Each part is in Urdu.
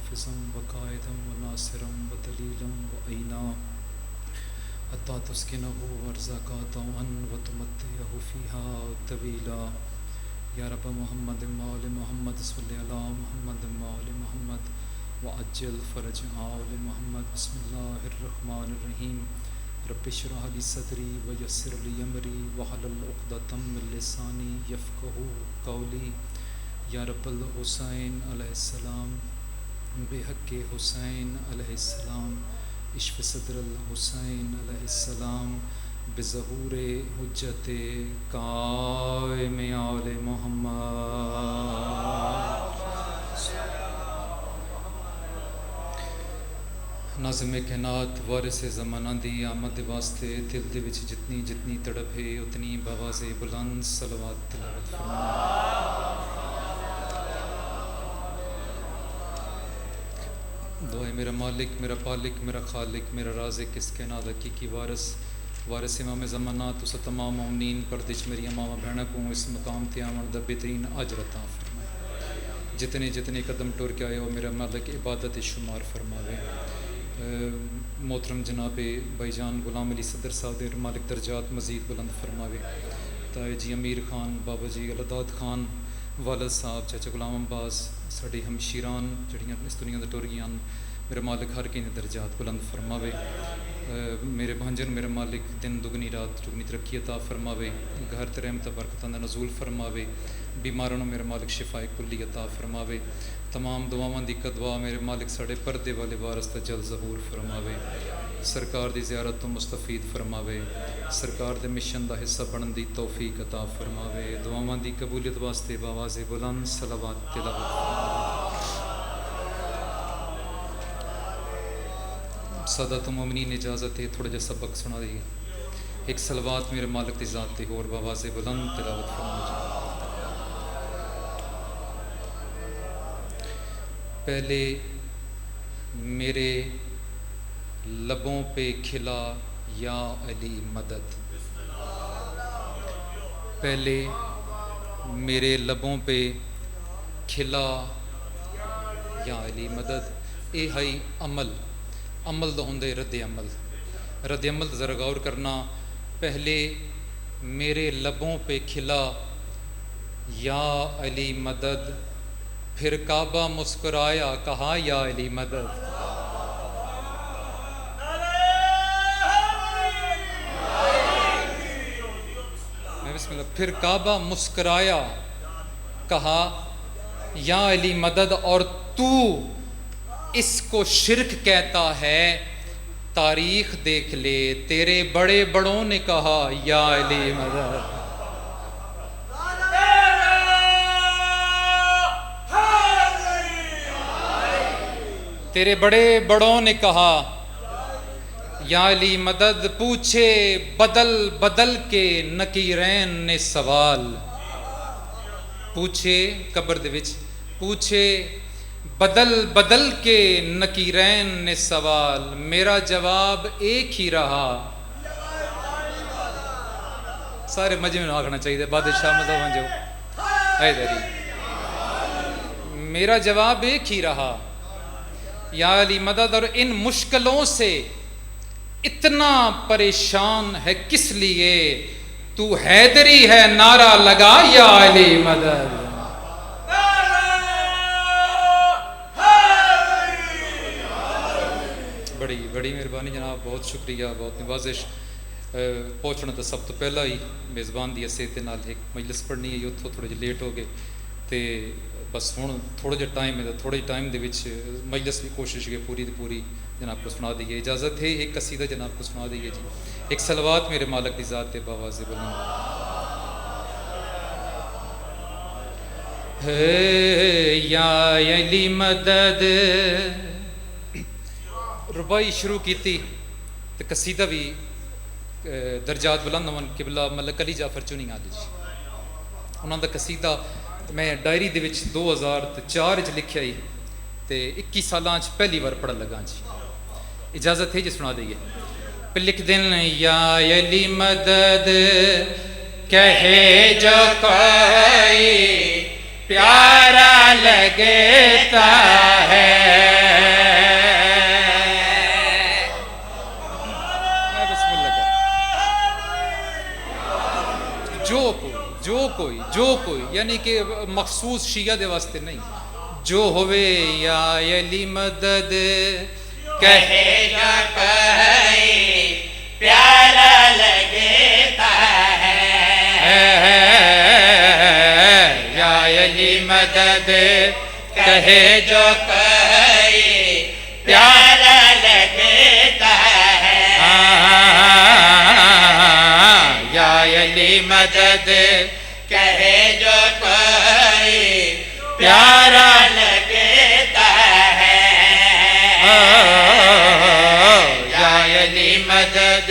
حافظا وقائدا وناصرا ودلیلا وعینا حتی تسکنہ ارضاک طوعا وتمتعہ فیہا طویلا یا رب محمد وآل محمد صلی علی محمد وآل محمد وعجل فرج آل محمد بسم اللہ الرحمن الرحیم رب اشرح لی صدری ویسر لی امری واحلل عقدۃ من لسانی یفقہوا قولی یا رب الحسین علیہ السلام بحق حسین علیہ السلام اشف صدر الحسین علیہ السلام بظہور حجت قائم آل محمد۔ ناظم کائنات وارث زمانہ دی آمد واسطے دل دے وچ جتنی جتنی تڑپ ہے اتنی بآواز بلند صلوات تلاوت فرمائیں۔ دعائے میرا مالک میرا پالک میرا خالق میرا رازق اس کائنات حقیقی وارث امام زمانات اس تمام مومنین پردش میری امام بہنوں کو اس مقام تے آمن دا بہترین اجر عطا فرمائے۔ جتنے جتنے قدم ٹور کے آئے ہو میرا مالک عبادت شمار فرماوے۔ محترم جناب بھائی جان غلام علی صدر صاحب دے مالک درجات مزید بلند فرماوے۔ تائے جی امیر خان بابا جی الداد خان والد صاحب چاچا غلام عباس ساڈے ہمشیران جڑیاں اس دنیا دے ٹر گیاں میرے مالک ہر کہیں درجات بلند فرماوے۔ میرے بھانجن میرے مالک دن دگنی رات دگنی ترقی عطا فرماوے۔ گھر تے رحمت برکتاں دا نزول فرماوے۔ بیماروں نوں میرے مالک شفائے کلی عطا فرماوے۔ تمام دعاواں دی دعا میرے مالک ساڈے پردے والے وارث تے جل ظہور فرماوے۔ سرکار دی زیارت تو مستفید فرماوے۔ سرکار دے مشن دا حصہ بنن دی توفیق عطا فرماوے۔ دعاواں دی قبولیت واسطے بآواز بلند صلوات تلاوت فرماوے۔ سادات مومنین اجازت ہے تھوڑا جا سبق سنا دیئے۔ ایک صلوات میرے مالک دی ذات تے اور بآواز بلند تلاوت فرماوے۔ پہلے میرے لبوں پہ کھلا یا علی مدد، پہلے میرے لبوں پہ کھلا یا علی مدد۔ اے ہائی عمل دا ہوندے رد عمل ذرا غور کرنا۔ پہلے میرے لبوں پہ کھلا یا علی مدد، پھر کعبہ مسکرایا کہا یا علی مدد۔ بسم اللہ۔ پھر کعبہ مسکرایا کہا یا علی مدد، اور تو اس کو شرک کہتا ہے، تاریخ دیکھ لے تیرے بڑے بڑوں نے کہا یا علی مدد۔ تیرے بڑے بڑوں نے کہا یا علی مدد، پوچھے بدل بدل کے نکیرین نے سوال، پوچھے قبر دے وچ پوچھے بدل بدل کے نکیرین نے سوال، میرا جواب ایک ہی رہا۔ سارے مجھے میں آگنا چاہیے بادشاہ مدد ونجو اے دری، میرا جواب ایک ہی رہا یا علی مدد۔ اور ان مشکلوں سے اتنا پریشان ہے کس لیے، تو حیدری ہے نعرہ لگا یا علی مدد۔ بڑی مہربانی جناب، بہت شکریہ، بہت نوازش۔ پہنچنا تو سب تو پہلا ہی میزبان دی حیثیت نال ایک مجلس پڑھنی ہے، اتوں تھوڑے جے لیٹ ہو گئے تے بس ہوں تھوڑا جا ٹائم ہے، تھوڑے جے ٹائم دے وچ مجلس بھی کوشش ہے پوری دی پوری جناب کو سنا دیئے۔ اجازت ہے ایک قصیدہ جناب کو سنا دیئے جی، ایک صلوات میرے مالک دی ذات بآواز بلند۔ یا علی مدد، ربائی شروع کی تھی تو قصیدہ بھی درجات بلند ہون قبلہ ملک علی جعفر چونی آدھے جی، انہوں دا قصیدہ میں ڈائری دے وچ 2004 لکھیا ہی تے 21 سالاں پہلی بار پڑھن لگا جی۔ اجازت ہے جی سنا دئیے۔ پہ لکھ دن یا علی مدد کہے جو کوئی پیارا لگتا ہے، جو کوئی یعنی کہ مخصوص شیعہ دے واسطے نہیں، جو ہوئے یا علی مدد کہے جو کوئی پیارا لگتا ہے، یا علی مدد کہے جو کوئی پیارا لگتا ہے، یا علی مدد کہے جو کوئی پیارا لگتا ہے، یا علی مدد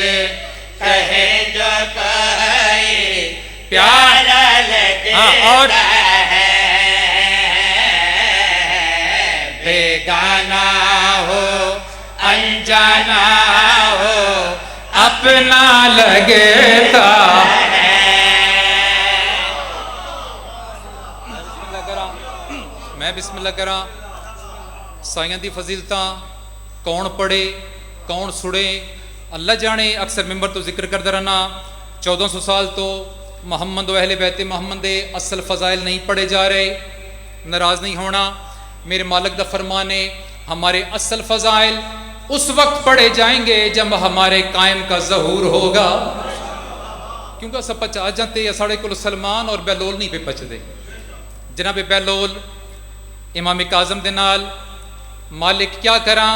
کہے جو کوئی پیارا لگتا ہے، بیگانہ ہو انجانا ہو اپنا لگتا میں بسم اللہ کراں سائیاں دی فضیلتاں کون پڑھے کون سڑے اللہ جانے، اکثر ممبر تو ذکر کرتا رہنا 1400 سال تو محمد و اہل بیت محمد دے اصل فضائل نہیں پڑھے جا رہے، ناراض نہیں ہونا، میرے مالک دا فرمان ہے ہمارے اصل فضائل اس وقت پڑھے جائیں گے جب ہمارے قائم کا ظہور ہوگا، کیونکہ سب پچا جاتے یا ساڑھے کل سلمان اور بیلول نہیں پہ پچ دے۔ جناب بیلول امام کاظم دے نال مالک کیا کراں،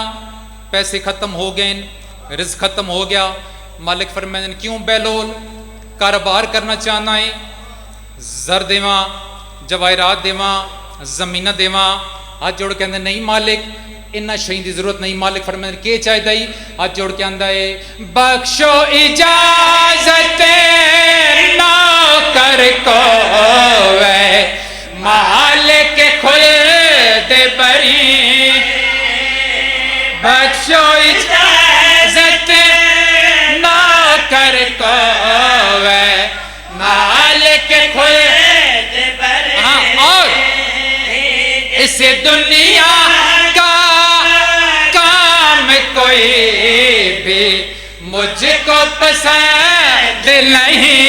پیسے ختم ہو گئے، رزق ختم ہو گیا، مالک فرمائیں کیوں بیلول کاروبار کرنا چاہنا ہے، زر دیواں جواہرات دیواں زمینہ دیواں، ہاتھ جوڑ کے اندر نہیں مالک انہا شہین دی ضرورت نہیں، مالک فرمائیں کہ چاہے دائی، ہاتھ جوڑ کے اندر ہے بخشو اجازت نوکر کو وے مالک خلد بری، بخشو اجازت نوکر کو وے مالک خلد بری، اور اس دنیا کا کام کوئی بھی مجھ کو پسند نہیں،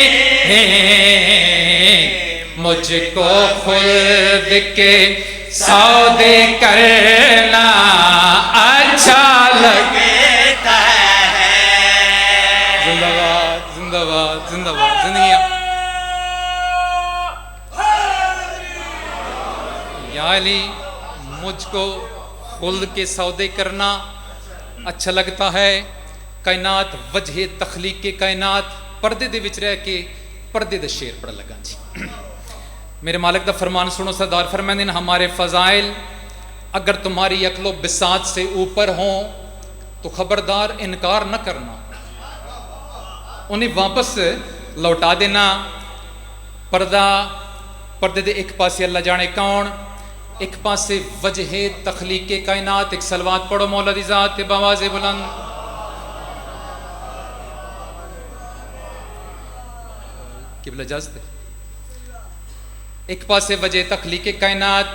مجھ کو خود کے سودے کرنا اچھا لگتا ہے، زندہ باد زندہ باد زندہ باد زندگیاں یا علی، مجھ کو خلد کے سودے کرنا اچھا لگتا ہے، کائنات وجہ تخلیق کے کائنات پردے دے وچ رہ کے پردے دے شیر پڑھ لگا جی۔ میرے مالک دا فرمان سنو، سردار فرمائیں ہمارے فضائل اگر تمہاری عقل و بساط سے اوپر ہوں تو خبردار انکار نہ کرنا، انہیں واپس لوٹا دینا۔ پردے دے ایک پاسے اللہ جانے کون، ایک پاسے وجہ تخلیق کائنات، ایک صلوات پڑھو مولا دی ذات بآواز بلند۔ قبلہ اجازت ہے، ایک پاسے وجہ تخلیق کائنات،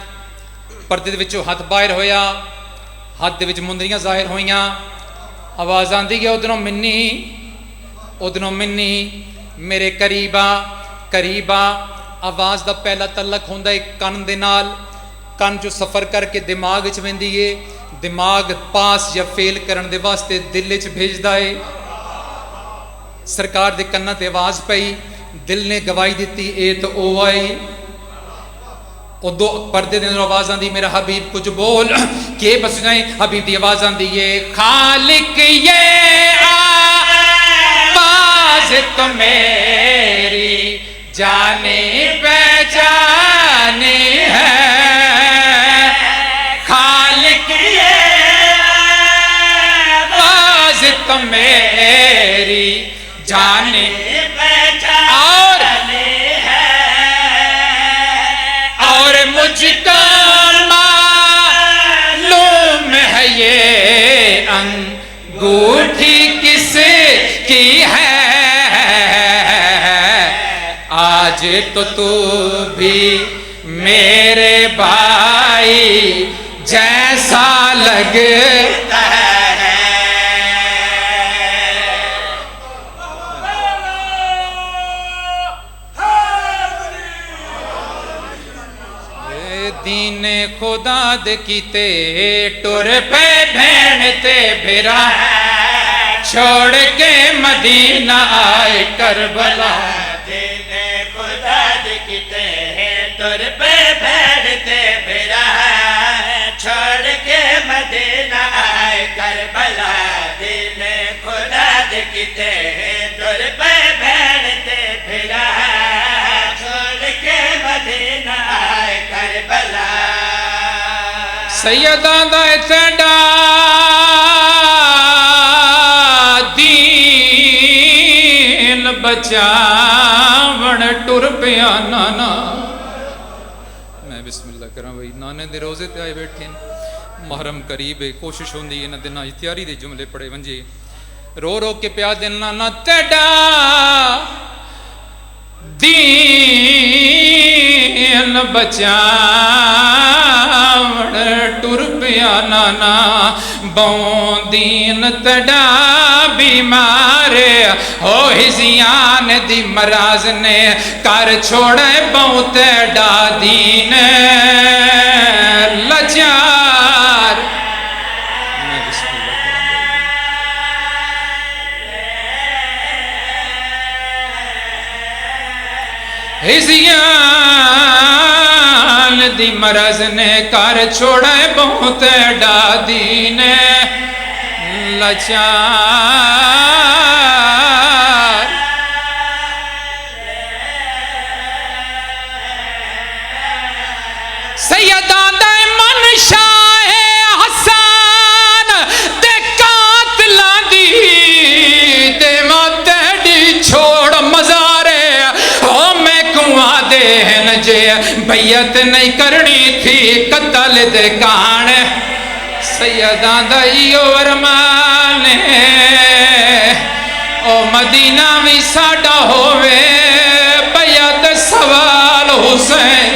پردے دے وچوں ہاتھ باہر ہویا، ہاتھ دے وچ مندریاں ظاہر ہوئیاں، آواز آندی گیا ادھروں منی میرے قریبا، آواز دا پہلا تعلق ہوندا ہے کان دے نال، کان جو سفر کر کے دماغ وچ ویندی ہے، دماغ پاس یا فیل کرن دے واسطے دل وچ بھیجدا ہے، سرکار دے کناں تے آواز پئی، دل نے گواہی دیتی اے تو او آئی، او دو پردے دے اندر آواز آندی میرا حبیب کچھ بول کہ بس جائیں، حبیب دی آواز آندی ہے خالق یہ آواز تو میری جانے پہچانے ہے، خالق یہ آواز تو میری جانے اور مجھ کو معلوم ہے یہ انگوٹھی کس کی ہے، آج تو بھی میرے بھائی جیسا لگتا ہے۔ خدا دے کیتے ٹر پے بھین تے بھرا چھوڑ کے مدینہ آئے کربلا دین خدا دکھتے ہیں تر پہ بھیڑتے پھرا چھوڑ کے مدینہ آئے کربلا دین خدا دکھتے ہیں تر پہ بھیڑتے پھرا چھوڑ کے مدینہ آئے کربلا سیداں دا تیڈا دین بچاون ٹر پیا نانا میں بسم اللہ کراں بھائی نانے دے روزے تے آئے بیٹھے محرم قریب ہے کوشش ہوندی ہے انہاں دناں تیاری دے جملے پڑھے ونجے رو رو کے پیا دل نانا تیڈا دین بچاون ٹر پیا نانا بوں دین تڈا بیمار ہو ہزیان دی مراز نے کر چھوڑے بوں تڈا دین لچار ہزیان دی مرض نے کر چھوڑے بہت دین لچار سیداں دے منشاہ حسان دے قاتلاں دی تے ماں تیڈی چھوڑ مزارے جے بیعت نہیں کرنی تھی قتل دے کان سیداں دا ایو ارمان او مدینہ بھی ساڈا ہووے بیعت سوال حسین